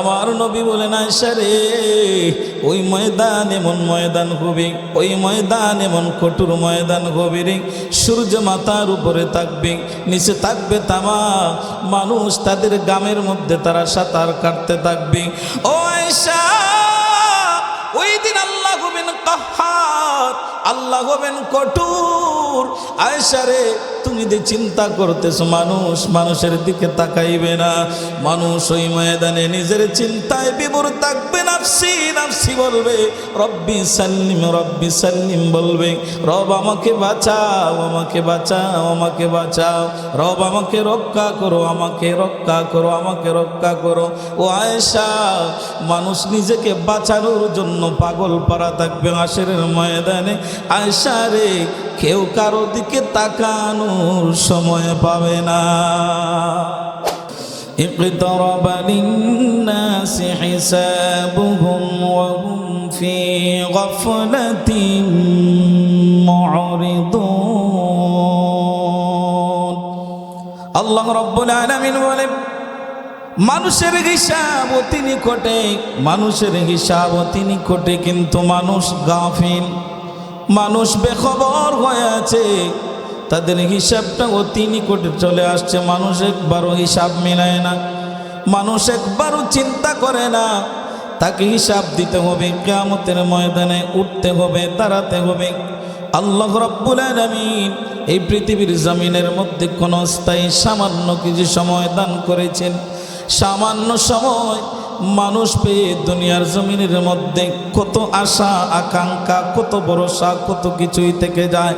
আমার নবী বলেন, আয়েশা রে, ওই ময়দান এমন ময়দান হবে, ওই ময়দান এমন কঠোর ময়দান হবে রে, সূর্য মাথার উপরে থাকবে, নিচে থাকবে তামা, মানুষ তাদের গামের মধ্যে তারা সাঁতার কাটতে থাকবে। ও আয়েশা, ওই দিন আল্লাহ হবেন কাহ্হার, আল্লাহ হবেন কঠোর। আয়েশা রে, তুমি যে চিন্তা করতেছো মানুষ মানুষের দিকে তাকাইবে না, মানুষ ওই ময়দানে নিজের চিন্তায় বিভোর থাকবে, নাফসি নাফসি বলবে, রব্বি সাল্লিম বলবে, রব আমাকে বাঁচাও, আমাকে বাঁচাও, আমাকে বাঁচাও, রব আমাকে রক্ষা করো, আমাকে রক্ষা করো, আমাকে রক্ষা করো। ও আয়েশা, মানুষ নিজেকে বাঁচানোর জন্য পাগল পারা থাকবে হাসরের ময়দানে। আয়েশা রে, কেউ কারো দিকে তাকানোর সময় পাবে না। ইকতারাবা লিন্নাসি হিসাবুহুম ওয়া হুম ফি গাফলাতিন মুরিদুন। আল্লাহ রাব্বুল আলামিন বলেন, মানুষের হিসাব অতি নিকটে, মানুষের হিসাব অতি নিকটে, কিন্তু মানুষ গাফিল, মানুষ বেখবর হয়ে আছে, তাদের হিসাবটা অতি নিকটে চলে আসছে। মানুষ একবারও হিসাব মিলায় না, মানুষ একবারও চিন্তা করে না, তাকে হিসাব দিতে হবে, কিয়ামতের ময়দানে উঠতে হবে, দাঁড়াতে হবে। আল্লাহ রাব্বুল আলামিন এই পৃথিবীর জমিনের মধ্যে কোন স্থায়ী সামান্য কিছু সময় দান করেছেন। সামান্য সময় মানুষ পেয়ে দুনিয়ার জমিনের মধ্যে কত আশা আকাঙ্ক্ষা, কত ভরসা, কত কিছুই থেকে যায়।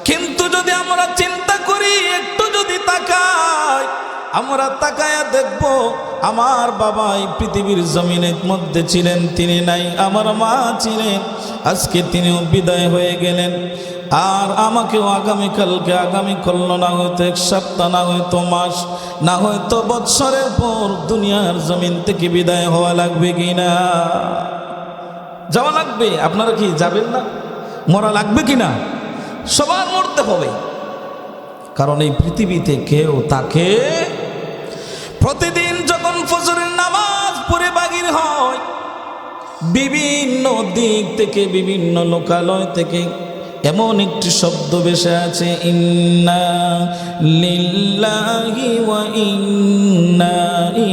কিন্তু যদি আমরা চিন্তা করি, একটু যদি তাকাই, আমরা তাকায়া দেখব, আমার বাবা এই পৃথিবীর জমিনের মধ্যে ছিলেন, তিনি নাই। আমার মা ছিলেন, আজকে তিনিও বিদায় হয়ে গেলেন। আর আমাকেও আগামীকালকে, আগামীকাল না হয়তো এক সপ্তাহ, না হয়তো মাস, না হয়তো বৎসরের পর দুনিয়ার জমিন থেকে বিদায় হওয়া লাগবে কিনা? যাওয়া লাগবে। আপনারা কি যাবেন না? মরা লাগবে কিনা? সবার মরতে হবে, কারণ এই পৃথিবীতে কেউ তাকে প্রতিদিন যখন ফজরের নামাজ পড়ে বাহির হয়, বিভিন্ন দিক থেকে, বিভিন্ন লোকালয় থেকে এমন একটি শব্দ ভেসে আছে, ইন্না লিল্লাহি ওয়া ইন্না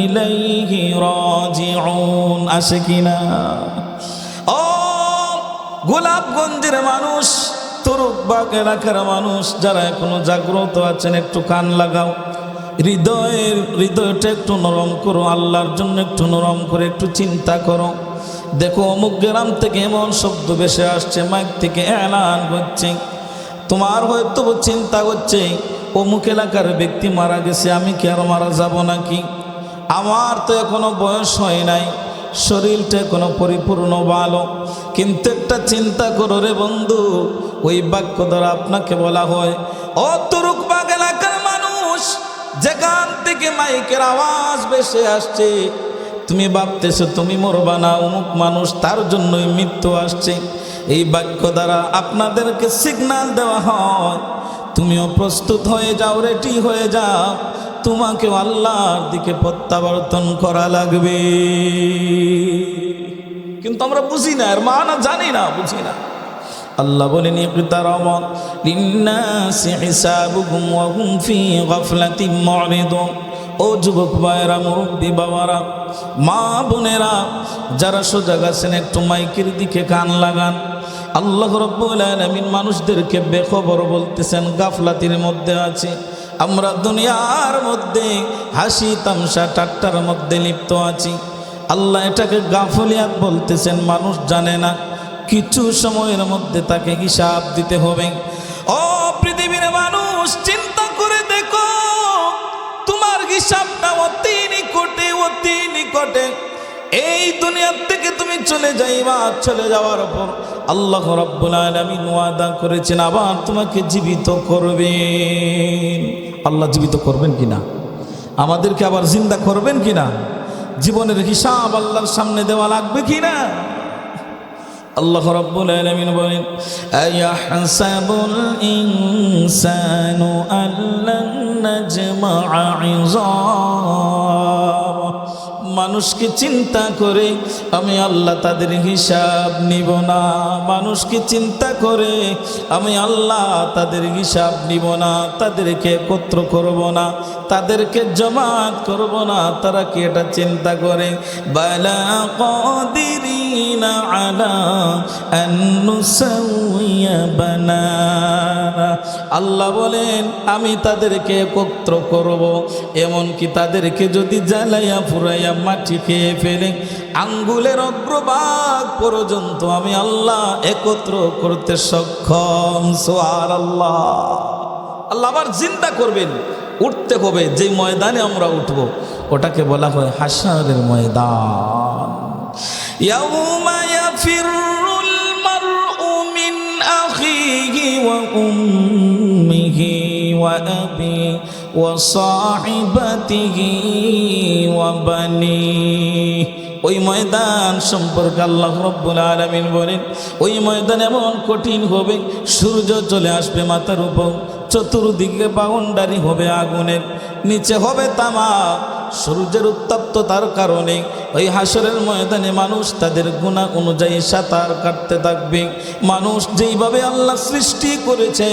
ইলাইহি রাজিউন। আসে কিনা? ও গোলাপগঞ্জের মানুষ, তরুকবাগ এলাকার মানুষ, যারা এখনো জাগ্রত আছেন, একটু কান লাগাও, হৃদয়টা একটু নরম করো, আল্লাহর জন্য একটু নরম করে একটু চিন্তা করো। দেখো, অমুক গ্রাম থেকে এমন শব্দ ভেসে আসছে, মাইক থেকে এলান হচ্ছে, তোমার হয়তো চিন্তা হচ্ছে অমুক এলাকার ব্যক্তি মারা গেছে, আমি কি আর মারা যাব নাকি? আমার তো এখনো বয়স হয় নাই, শরীরটা এখনো পরিপূর্ণ ভালো। কিন্তু একটা চিন্তা করো রে বন্ধু, ওই বাক্য দ্বারা আপনাকে বলা হয়, ও তুরুকবাগ এলাকার মানুষ, যেখান থেকে মাইকের আওয়াজ ভেসে আসছে, তুমি ভাবতেছো তুমি মরবা না, অমুক মানুষ, তার জন্যই মৃত্যু আসছে। এই বাক্য দ্বারা আপনাদেরকে সিগন্যাল দেওয়া হয়, তুমিও প্রস্তুত হয়ে যাও, রেডি হয়ে যাও, তোমাকে আল্লাহর দিকে প্রত্যাবর্তন করা লাগবে। কিন্তু আমরা বুঝি না, এর মানা জানি না, বুঝি না। আল্লাহ বলেন, ইকতারাবা লিন্নাসি হিসাবুহুম ওয়া হুম ফি গাফলাতিন মুরিদুন। ও যুবক ভাইরা, মুরব্বী বাবারা, মা বোনেরা, যারা সোজা আছেন, একটু মাইকের দিকে কান লাগান। আল্লাহ রাব্বুল আলামিন মানুষদেরকে বেখবর বলতেছেন, গাফলাতির মধ্যে আছে। আমরা দুনিয়ার মধ্যে হাসি তামসা ঠাট্টার মধ্যে লিপ্ত আছি। আল্লাহ এটাকে গাফলিয়াত বলতেছেন, মানুষ জানে না কিছু সময়ের মধ্যে তাকে হিসাব দিতে হবে। ও পৃথিবীর মানুষ, চিন্তা করে দেখো, তোমার হিসাবটা অতি নিকটে, অতি নিকটে। এই দুনিয়ার থেকে তুমি চলে যাইবা, চলে যাওয়ার পর আল্লাহ রাব্বুল আলামিন ওয়াদা করেছেন আবার তোমাকে জীবিত করবেন। আল্লাহ জীবিত করবেন কিনা? আমাদেরকে আবার জিন্দা করবেন কিনা? জীবনের হিসাব আল্লাহর সামনে দেওয়া লাগবে কিনা? আল্লাহ রাব্বুল আলামিন বলেন, আয়াহসাবুল ইনসানু আল্লান নাজমা'a 'ইযামা মানুষকে চিন্তা করে আমি আল্লাহ তাদের হিসাব নিব না। মানুষকে চিন্তা করে আমি আল্লাহ তাদের হিসাব নিব না, তাদেরকে একত্র করব না, তাদেরকে জমাত করব না। তারা কি এটা চিন্তা করে? বালা কাদিরিনা আলা আন নুসাউইয়া বানানা। আল্লাহ বলেন আমি তাদেরকে একত্র করব, এমনকি তাদেরকে যদি জ্বালাইয়া পুরাইয়া মাটি খেয়ে ফেলে আঙ্গুলের অগ্রভাগ পর্যন্ত আমি আল্লাহ একত্র করতে সক্ষম। সুবহানাল্লাহ। আল্লাহ আবার চিন্তা করবেন, উঠতে হবে যে ময়দানে আমরা উঠব, ওটাকে বলা হয় হাশরের ময়দান। ইয়াউমা ইয়াফিরুল মারউ মিন আখিহি ওয়া উম্মিহি ওয়া আবি ওয়া সাহিবাতিহি ওয়া বানিহি। ওই ময়দান সম্পর্কে আল্লাহ রাব্বুল আলামিন বলেন, ওই ময়দান এমন কঠিন হবে, সূর্য চলে আসবে মাথার উপর, চতুর্দিকে বাউন্ডারি হবে আগুনের, নিচে হবে তামা। সূর্যের উত্তপ্ততার কারণে ওই হাসরের ময়দানে মানুষ তাদের গুনাহ অনুযায়ী সাঁতার কাটতে থাকবে। মানুষ যেইভাবে আল্লাহ সৃষ্টি করেছে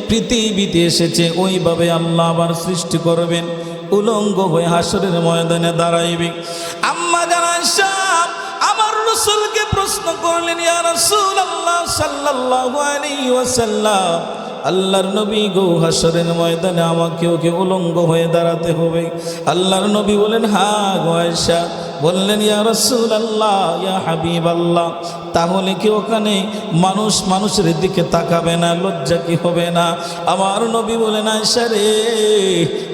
পৃথিবীতে এসেছে ওইভাবে আল্লাহ আবার সৃষ্টি করবেন, উলঙ্গ হয়ে হাসরের ময়দানে দাঁড়াইবে। আম্মা জান আয়েশা আমার রাসূলকে প্রশ্ন করলেন, ইয়া রাসূলুল্লাহ সাল্লাল্লাহু আলাইহি ওয়াসাল্লাম, আল্লাহর নবী গো, হাসরের ময়দানে আমাকেও কি উলঙ্গ হয়ে দাঁড়াতে হবে? আল্লাহর নবী বলেন, হ্যাঁ গো আয়েশা। বললেন, ইয়া রাসূলুল্লাহ, ইয়া হাবিবাল্লাহ, তাহলে কি ওখানে মানুষ মানুষের দিকে তাকাবে না? লজ্জা কি হবে না? আমার নবী বলেন, আয়েশা রে,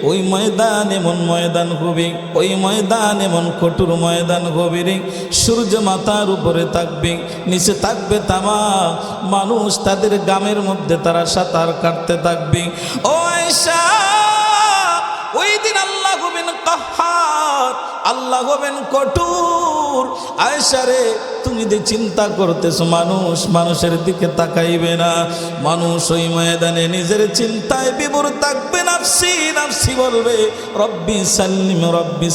ওই ময়দান এমন ময়দান হবে, ওই ময়দান এমন কঠোর ময়দান হবে রে, সূর্য মাথার উপরে থাকবে, নিচে থাকবে তামা, মানুষ তাদের গামের মধ্যে তারা সাঁতার কাটতে থাকবে। ও আয়েশা, ওই দিন আল্লাহ হবেন কাহ্হার, আল্লাহ হবেন কঠোর। আয়েশা রে, তুমি যে চিন্তা করতেছো মানুষ মানুষের দিকে তাকাইবে না, মানুষ ওই ময়দানে নিজের চিন্তায় বিভোর থাকবে, নাফসি নাফসি বলবে, রব্বি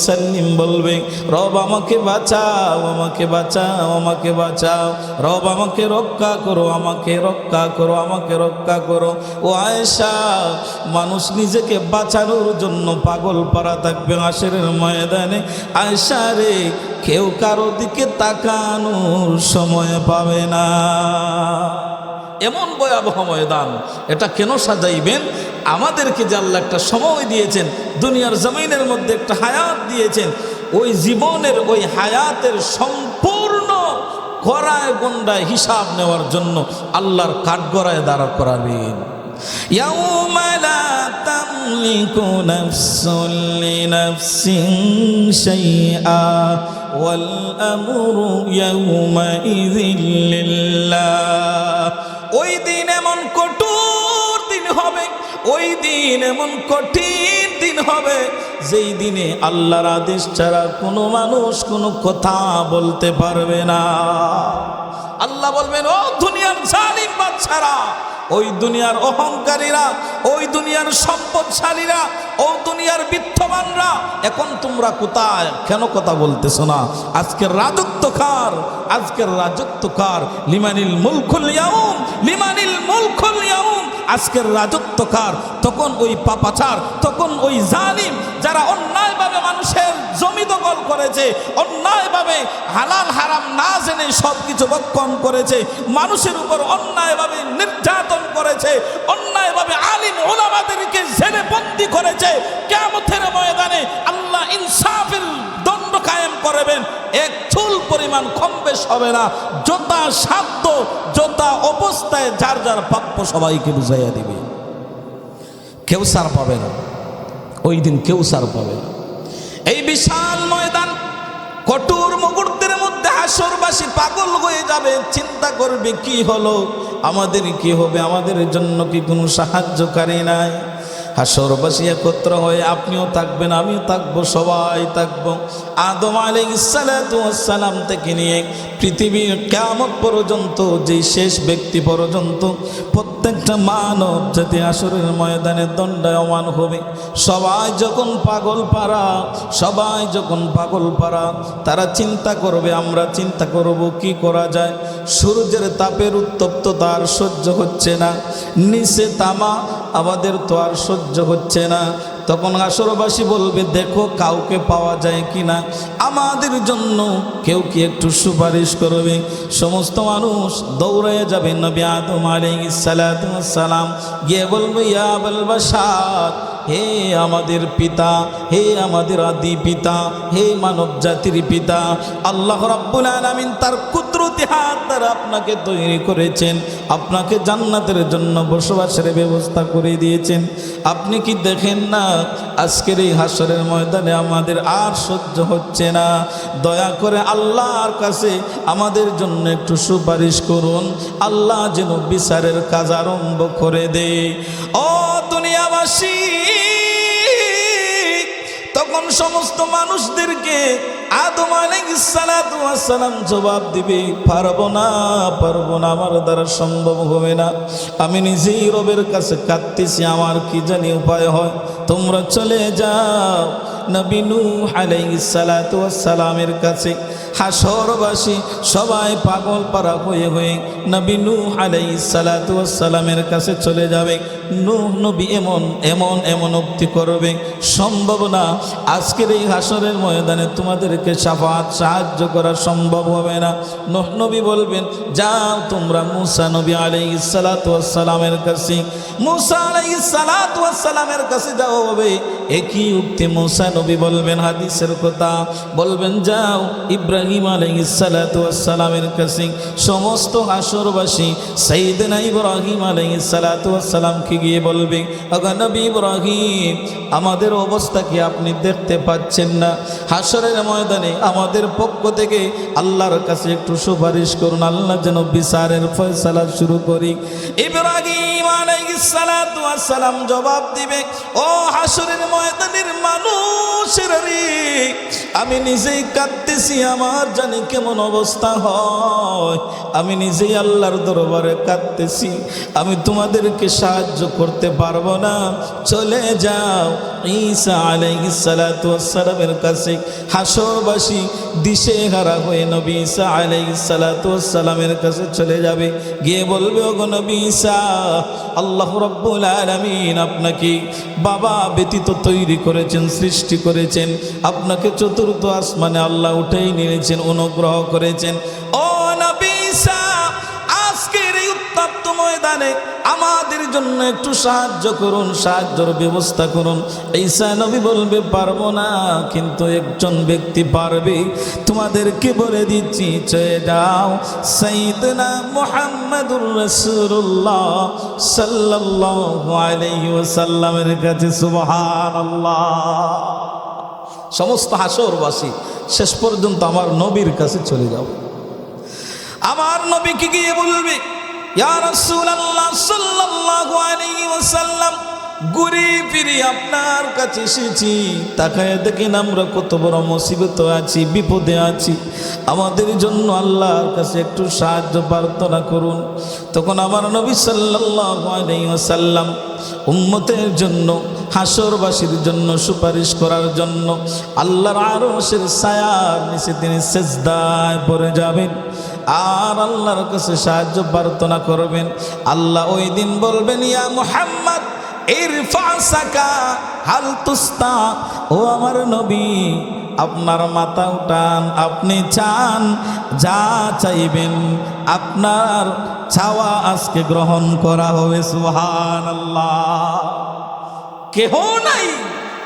সাল্লিম বলবে, রব আমাকে বাঁচাও, আমাকে বাঁচাও, আমাকে বাঁচাও, রব আমাকে রক্ষা করো, আমাকে রক্ষা করো, আমাকে রক্ষা করো। ও আয়েশা, মানুষ নিজেকে বাঁচানোর জন্য পাগল পারা থাকবে হাসরের ময়দানে। আয়েশা রে, কেউ কারো দিকে তাকানোর সময় পাবে না। এমন ভয়াবহ ময়দান, এটা কেন সাজাইবেন? আমাদেরকে যে আল্লাহ একটা সময় দিয়েছেন, দুনিয়ার জমিনের মধ্যে একটা হায়াত দিয়েছেন, ওই জীবনের ওই হায়াতের সম্পূর্ণ গড়ায় গন্ডায় হিসাব নেওয়ার জন্য আল্লাহর কাঠগড়ায় দাঁড়া করাবেন। ইয়াউমা লা তামলিকু নাফসুন লিনাফসিন শাইআ ওয়াল আমরু ইয়াউমাইযিন লিল্লাহ। ওই দিন এমন কঠোর দিন হবে, ওই দিন এমন কঠিন দিন হবে, যেই দিনে আল্লাহর আদেশ ছাড়া কোনো মানুষ কোনো কথা বলতে পারবে না। আল্লাহ বলবেন, ও দুনিয়ার জালিম বাদশারা, ওই দুনিয়ার অহংকারীরা, ওই দুনিয়ার সম্পদশালীরা, ও দুনিয়ার বিত্তবানরা, এখন তোমরা কোথায়? কেন কথা বলতেছো না? আজকের রাজত্ব কার? আজকের রাজত্ব কার? লিমানিল মুলকুল ইয়াউম, লিমানিল মুলকুল ইয়াউম। আজকের রাজত্ব কার? তখন ওই পাপাচার, তখন ওই জালিম যারা অন্যায়ভাবে মানুষের জমি দখল করেছে, অন্যায়ভাবে হালাল হারাম না জেনে সব কিছু ভক্ষণ করেছে, মানুষের উপর অন্যায়ভাবে নির্যাতন করেছে, অন্যায়ভাবে আলিম উলামাদেরকে জেলে বন্দী করেছে, কিয়ামতের ময়দানে আল্লাহ ইনসাফের দণ্ড কায়েম করবেন, এক চুল পরিমাণ কম বেশ হবে না। যথা সাধ্য যথা অবস্থায় যার যার প্রাপ্য সবাইকে বুঝাইয়া দিবে। কেউ সার পাবে না, ওই দিন কেউ সার পাবে না। এই বিশাল ময়দান কঠোর মুহূর্তের মধ্যে হাসরবাসী পাগল হয়ে যাবে, চিন্তা করবে কি হলো, আমাদের কি হবে, আমাদের জন্য কি কোনো সাহায্যকারী নাই? হাসরবাসী একত্র হয়ে আপনিও থাকবেন, আমিও থাকবো, সবাই থাকবো। আদম আলাইহিস সালাতু ওয়াস সালাম থেকে নিয়ে পৃথিবীর কিয়ামত পর্যন্ত, যে শেষ ব্যক্তি পর্যন্ত প্রত্যেকটা মানব জাতি হাসরের ময়দানে দণ্ডায়মান হবে। সবাই যখন পাগল পারা, সবাই যখন পাগল পারা, তারা চিন্তা করবে, আমরা চিন্তা করব কি করা যায়। সূর্যের তাপের উত্তপ্ততা আর সহ্য হচ্ছে না, নিচে তামা, আমাদের তো আর সহ্য হচ্ছে না। তখন হাসরবাসী বলবে, দেখো কাউকে পাওয়া যায় কিনা আমাদের জন্য, কেউ কি একটু সুপারিশ করবে। সমস্ত মানুষ দৌড়ায় যাবে নবী আদম আলাইহিস সালাতু ওয়াস সালাম, গিয়ে বলবে, ইয়া আবাল বাশার, হে আমাদের পিতা, হে আমাদের আদি পিতা, হে মানব জাতির পিতা, আল্লাহ রাব্বুল আলামিন তার কুদরতি হাত দ্বারা আপনাকে তৈরি করেছেন, আপনাকে জান্নাতের জন্য বসবাসের ব্যবস্থা করে দিয়েছেন। আপনি কি দেখেন না আজকের এই হাসরের ময়দানে আমাদের আর সহ্য হচ্ছে না, দয়া করে আল্লাহর কাছে আমাদের জন্য একটু সুপারিশ করুন, আল্লাহ যেন বিচারের কাজ আরম্ভ করে দেয়। ও দুনিয়াবাসী, তখন সমস্ত মানুষদেরকে আদম আলাইহিস সালাতু ওয়াস সালাম জবাব দিবে, পারবো না, পারবো না, আমার দ্বারা সম্ভব হবে না, আমি নিজেই রবের কাছে কাঁদতেছি, আমার কি জানি উপায় হয়। তোমরা চলে যাও নবী নূহ আলাইহিস সালাতু ওয়াস সালামের কাছে। হাসরবাসী সবাই পাগল পারা হয়ে হয়ে নবী নূহ আলাইহিস সালাতু ওয়াস সালামের কাছে চলে যাবে। নূহ নবী এমন এমন এমন উক্তি করবে, সম্ভব না, আজকের এই হাসরের ময়দানে তোমাদেরকে শাফাআত সাহায্য করা সম্ভব হবে না। নূহ নবী বলবেন, যাও তোমরা মূসা নবী আলাইহিস সালাতু ওয়াস সালামের কাছে, মূসা আলাইহিস সালাতু ওয়াস সালামের কাছে যাও হবে। একই উক্তি মূসা নবী বলবেন, হাদিসের কথা বলবেন, যাও ইব্রাহিম আলাইহিস সালাতু ওয়াস সালামের কাছে। সমস্ত হাসরবাসী সাইয়েদনা ইব্রাহিম আলাইহিস সালাতু ওয়াস সালামকে গিয়ে বলবে, ওগো নবী ইব্রাহিম, আমাদের অবস্থা কি আপনি দেখতে পাচ্ছেন না? হাসরের ময়দানে আমাদের পক্ষ থেকে আল্লাহর কাছে একটু সুপারিশ করুন, আল্লাহ যেন বিচারের ফয়সালা শুরু করি। ইব্রাহিম আলাইহিস সালাতু ওয়াস সালাম জবাব দিবে, ও হাসরের ময়দানের মানুষেরা রে, আমি নিজেই কাঁদতেছি, আমার জানি কেমন অবস্থা হয়, আমি নিজেই আল্লাহর দরবারে কাঁদতেছি, আমি তোমাদেরকে সাহায্য করতে পারবো না, চলে যাও ঈসা আলাইহিস সালাতু ওয়াস সালামের কাছে। হাসরবাসী দিশেহারা হয়ে নবী ঈসা আলাইহিস সালাতু ওয়াস সালামের কাছে চলে যাবে, গিয়ে বলবে, ওগো নবী ঈসা, আল্লাহ রাব্বুল আলামিন আপনাকে বাবা ব্যতীত তৈরি করেছেন, সৃষ্টি করেছেন, আপনাকে চতুর্থ আসমানে আল্লাহ উঠেই নিয়েছেন, অনুগ্রহ করেছেন। ও নবী ঈসা, আজকের এই উত্তপ্ত ময়দানে আমাদের জন্য একটু সাহায্য করুন, সাহায্যের ব্যবস্থা করুন। ঈসা নবী বলবে, পারবো না, কিন্তু একজন ব্যক্তি পারবে, তোমাদেরকে বলে দিচ্ছি, চলে যাও সাইয়েদনা মুহাম্মাদুর রাসূলুল্লাহ সাল্লাল্লাহু আলাইহি ওয়াসাল্লামের কাছে। সুবহানাল্লাহ। সমস্ত হাসরবাসী শেষ পর্যন্ত আমার নবীর কাছে চলে যাও। আমার নবীকে গিয়ে বলবে, ইয়া রাসূলুল্লাহ সাল্লাল্লাহু আলাইহি ওয়াসাল্লাম, ঘুরে ফিরে আপনার কাছে এসেছি, তাকায় দেখেন আমরা কত বড় মুসিবতে আছি, বিপদে আছি, আমাদের জন্য আল্লাহর কাছে একটু সাহায্য প্রার্থনা করুন। তখন আমার নবী সাল্লাল্লাহু আলাইহি ওয়াসাল্লাম উম্মতের জন্য, হাসরবাসীর জন্য সুপারিশ করার জন্য আল্লাহর আরশের ছায়ার নিচে তিনি সিজদায় পড়ে যাবেন আর আল্লাহর কাছে সাহায্য প্রার্থনা করবেন। আল্লাহ ওই দিন বলবেন, ইয়া মুহাম্মদ ইরফা সাকা হাল তুস্তা, ও আমার নবী, আপনার মাথা উঠান, আপনি চান যা চাইবেন আপনার চাওয়া আজকে গ্রহণ করা হবে। সুবহানাল্লাহ। কেহ নাই,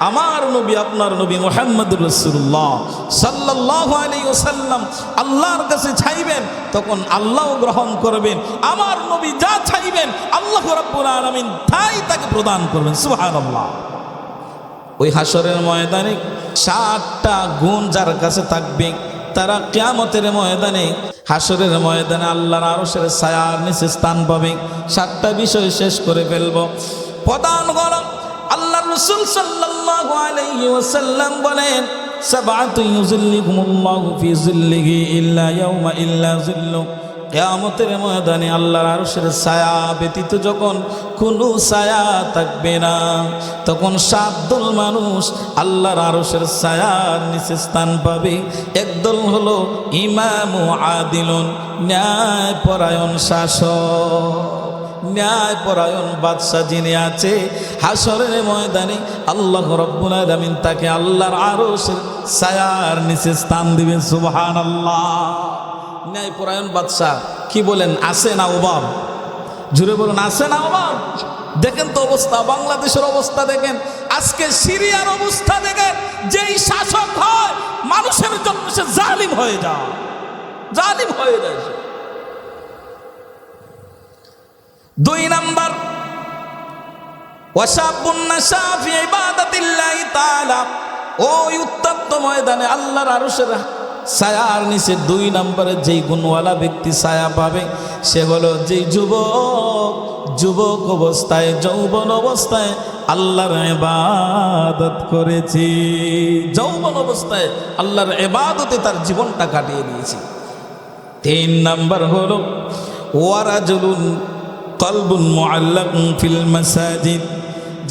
আমার নবী, আপনার নবী মুহাম্মদুর রাসূলুল্লাহ সাল্লাল্লাহু আলাইহি ওয়াসাল্লাম আল্লাহর কাছে চাইবেন, তখন আল্লাহ গ্রহণ করবেন। আমার নবী যা চাইবেন আল্লাহ রাব্বুল আলামিন তাই তাকে প্রদান করবেন। সুবহানাল্লাহ। ওই হাসরের ময়দানে 7টা গুণ যার কাছে থাকবে, তারা কিয়ামতের ময়দানে, হাসরের ময়দানে আল্লাহর আরশের ছায়ার নিচে স্থান পাবে। 7টা বিষয় শেষ করে ফেলব। প্রধান হলো আল্লাহ রাসূল সাল্লাল্লাহু আলাইহি ওয়াসাল্লাম বলেন, সাবআতু ইউযিল্লুহুমুল্লাহু ফি যিল্লিহি ইল্লা ইয়াওমা ইল্লা যিল্লু। কিয়ামতের ময়দানে আল্লাহর আরশের ছায়া ব্যতীত যখন কোনো ছায়া থাকবে না, তখন 7 দল মানুষ আল্লাহর আরশের ছায়ার নিচে স্থান পাবে। একদল হলো ইমামু আদিলুন, ন্যায়পরায়ণ শাসক, ন্যায়পরায়ণ বাদশা যিনি আছে। হাসরের ময়দানে আল্লাহ রাব্বুল আলামিন তাকে আল্লাহর আরশের ছায়ার নিচে স্থান দিবেন। সুবহানাল্লাহ। ন্যায়পরায়ণ বাদশা কি বলেন, আছে না অভাব? জুড়ে বলেন, আছে না অভাব? দেখেন তো অবস্থা, বাংলাদেশের অবস্থা দেখেন, আজকে সিরিয়ার অবস্থা দেখেন। যেই শাসক হয় মানুষের জন্য সে জালিম হয়ে যায়, জালিম হয়ে যায়। 2 নাম্বার, ওয়াশাবুন নাশা ফি ইবাদাতিল্লাহি তাআলা। ওই উত্তপ্ত ময়দানে আল্লাহর আরশের ছায়ার নিচে 2 নম্বরে যেই গুণওয়ালা ব্যক্তি ছায়া পাবে, সে হলো যেই যুবক অবস্থায়, যৌবন অবস্থায় আল্লাহর ইবাদত করেছি, যৌবন অবস্থায় আল্লাহর ইবাদতে তার জীবনটা কাটিয়ে দিয়েছি। 3 নাম্বার হলো ওয়ারাজুলুন কলবুন মুআল্লাকুন ফিল মাসাজিদ,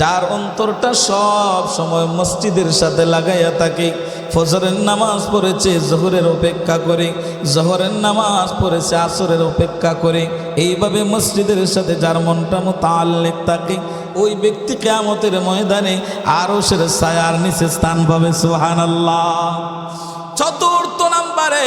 যার অন্তরটা সব সময় মসজিদের সাথে লাগাইয়া থাকে। ফজরের নামাজ পড়েছে জোহরের অপেক্ষা করে, জোহরের নামাজ পড়েছে আসরের অপেক্ষা করে, এইভাবে মসজিদের সাথে যার মনটা মুতাআল্লিক থাকে, ওই ব্যক্তি কিয়ামতের ময়দানে আরশের ছায়ার নিচে স্থান পাবে। সুবহানাল্লাহ। 4 নম্বরে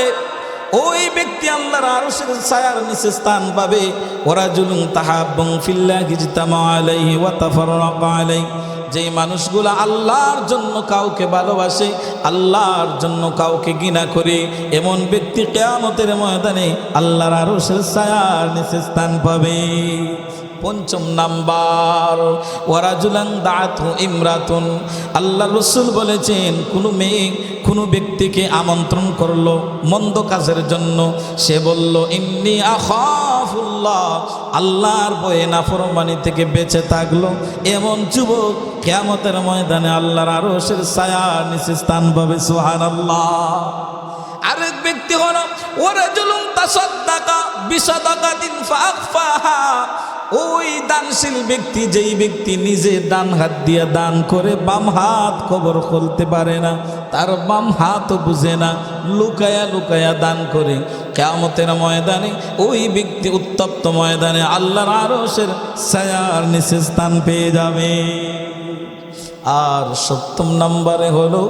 ওই ব্যক্তি আল্লাহর আরশের ছায়ার নিচে স্থান পাবে। ওয়ারাজুলুন তাহাব্বুন ফিল্লাহি ইজতামা আলাইহি ওয়া তাফাররাকা আলাইহি, যেই মানুষগুলো আল্লাহর জন্য কাউকে ভালোবাসে, আল্লাহর জন্য কাউকে ঘৃণা করে, এমন ব্যক্তি কিয়ামতের ময়দানে আল্লাহর আরশের ছায়ার নিচে স্থান পাবে। 5 নাম্বার, ওয়ারাজুলান দাআতহু ইমরাতুন, আল্লাহ রাসূল বলেছেন, কোনো মেয়ে কোনো ব্যক্তিকে আমন্ত্রণ করলো মন্দ কাজের জন্য, সে বলল ইন্নী আখাফুল্লাহ, আল্লাহর ভয়ে নাফরমানি থেকে বেঁচে থাকলো, এমন যুবক কিয়ামতের ময়দানে আল্লাহর আরশের ছায়ার নিচে স্থান পাবে। সুবহানাল্লাহ। আরেক ব্যক্তি হলো ওয়ারাজুলুন তাসাদ্দাকা বিসাদাকাতিন ফাআখফাহা, ওই দানশীল ব্যক্তি, যেই ব্যক্তি নিজে ডান হাত দিয়ে দান করে বাম হাত কবর খুলতে পারে না, তার বাম হাতও বুঝে না, লুকায়া লুকায়া দান করে, কিয়ামতের ময়দানে ওই ব্যক্তি উত্তপ্ত ময়দানে আল্লাহর আরশের ছায়ার নিচে স্থান পেয়ে যাবে। আর 7 নম্বরে হলো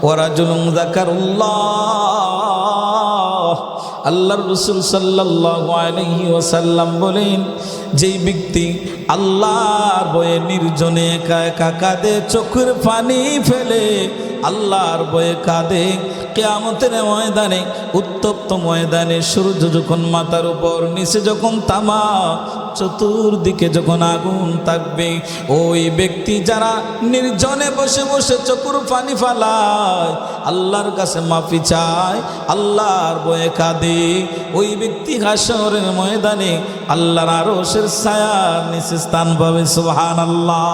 ওয়ারাজুলুন যাকারুল্লাহ, আল্লাহর রাসূল সাল্লাল্লাহু আলাইহি ওয়াসাল্লাম বলেন, যেই ব্যক্তি আল্লাহর ভয়ে নির্জনে একা একা কাঁদে, চোখের পানি ফেলে আল্লাহর ভয়ে কাঁদে, কিয়ামতের ময়দানে উত্তপ্ত ময়দানে সূর্য যখন মাথার উপর, নিচে যখন তামা, চতুর্দিকে যখন আগুন থাকবে, ওই ব্যক্তি যারা নির্জনে বসে বসে চোখের পানি ফালায়, আল্লাহর কাছে মাফি চায়, আল্লাহর ভয়ে কাঁদে, ওই ব্যক্তি হাসরের ময়দানে আল্লাহর আরশের ছায়ার নিচে স্থান পাবে। সুবহানাল্লাহ।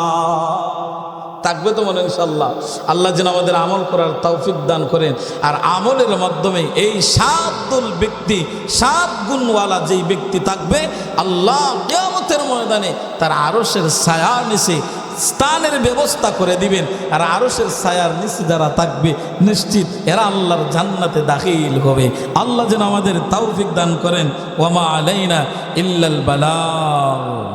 থাকবে তো মনে ইনশাআল্লাহ। আল্লাহ যেন আমাদের আমল করার তৌফিক দান করেন। আর আমলের মাধ্যমে এই 7 দল ব্যক্তি, 7 গুণওয়ালা যেই ব্যক্তি থাকবে, আল্লাহ কিয়ামতের ময়দানে তার আরশের ছায়ার নিচে স্থানের ব্যবস্থা করে দিবেন। আর আরশের ছায়ার নিচে যারা থাকবে, নিশ্চিত এরা আল্লাহর জান্নাতে দাখিল হবে। আল্লাহ যেন আমাদের তৌফিক দান করেন। ওয়া মা আলাইনা ইল্লাল বালাগ।